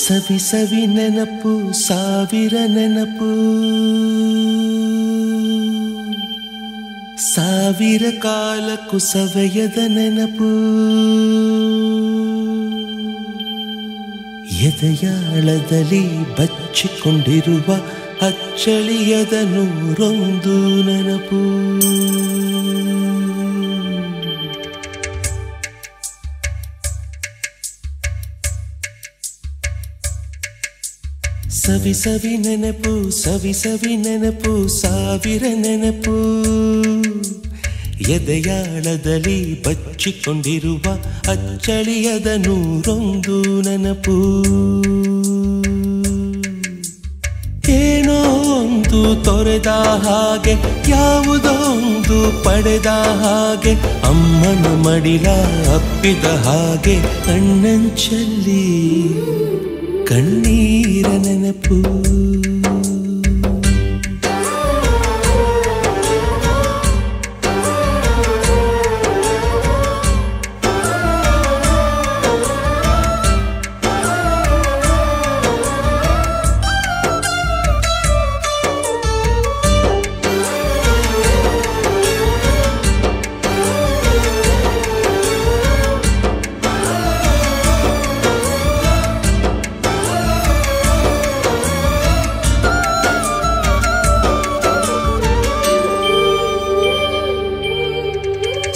ಸವಿ ಸವಿ ನೆನಪು ಸಾವಿರ ನೆನಪು ಸಾವಿರ ಕಾಲಕ್ಕೂ ಸವೆಯದ ನೆನಪು ಎದೆಯಾಳದಲ್ಲಿ ಬಚ್ಚಿಕೊಂಡಿರುವ ಅಚ್ಚಳಿಯದ ನೂರೊಂದು ನೆನಪು ಸವಿ ಸವಿ ನೆನಪು ಸವಿ ಸವಿ ನೆನಪು ಸಾವಿರ ನೆನಪು ಎದೆಯಾಳದಲ್ಲಿ ಬಚ್ಚಿಕೊಂಡಿರುವ ಅಚ್ಚಳಿಯದ ನೂರೊಂದು ನೆನಪು ಏನೋ ಒಂದು ತೊರೆದ ಹಾಗೆ ಯಾವುದೋ ಒಂದು ಪಡೆದ ಹಾಗೆ ಅಮ್ಮನ ಮಡಿಲ ಅಪ್ಪಿದ ಹಾಗೆ ಕಣ್ಣಂಚಲ್ಲಿ ಕಣ್ಣೀರ ನೆನಪು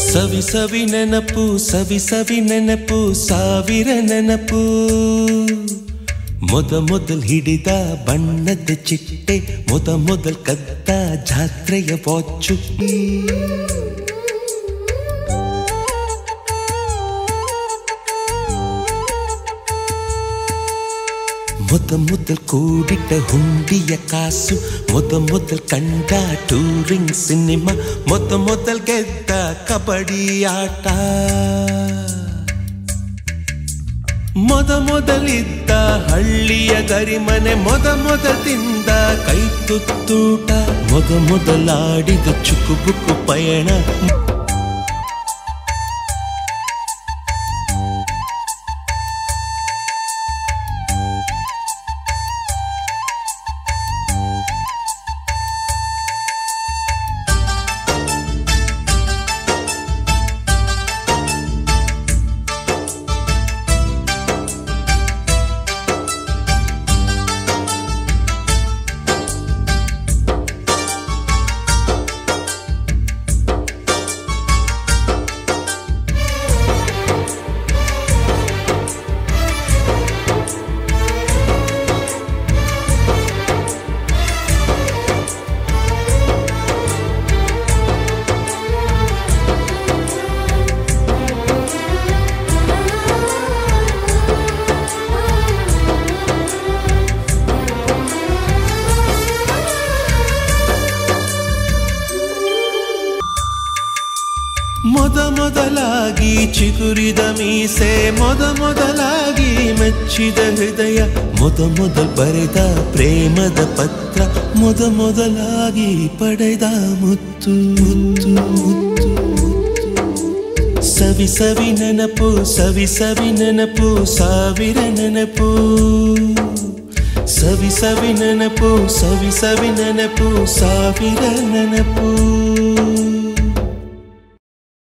ಸವಿ ಸವಿ ನೆನಪು ಸವಿ ಸವಿ ನೆನಪು ಸಾವಿರ ನೆನಪು ಮೊದಲ್ ಹಿಡಿದ ಬಣ್ಣದ ಚಿಟ್ಟೆ ಮೊದಲ್ ಕದ್ದ ಜಾತ್ರೆಯ ವಾಚು ಮೊದಲ್ ಕೂಡಿಟ್ಟ ಹುಂಡಿಯ ಕಾಸು ಮೊದಲ್ ಕಂಡ ಟೂರಿಂಗ್ ಸಿನಿಮಾ ಮೊದಲ್ ಗೆದ್ದ ಕಬಡ್ಡಿ ಆಟ ಮೊದಲಿದ್ದ ಹಳ್ಳಿಯ ಗರಿಮನೆ ಮೊದಲ್ ತಿಂದ ಕೈ ತುತ್ತೂಟ ಮೊದಲಾಡಿದ ಚುಕುಬುಕು ಪಯಣ ಮೊದಲಾಗಿ ಚಿಗುರಿದ ಮೀಸೆ ಮೊದಲಾಗಿ ಮೆಚ್ಚಿದ ಹೃದಯ ಮೊದಲ್ ಬರೆದ ಪ್ರೇಮದ ಪತ್ರ ಮೊದಲಾಗಿ ಪಡೆದ ಮುತ್ತು ಮುತ್ತು ಮುತ್ತು ಸವಿ ಸವಿ ನೆನಪು ಸವಿ ಸವಿ ನೆನಪು ಸಾವಿರ ನೆನಪು ಸವಿ ಸವಿ ನೆನಪು ಸವಿ ಸವಿ ನೆನಪು ಸಾವಿರ ನೆನಪು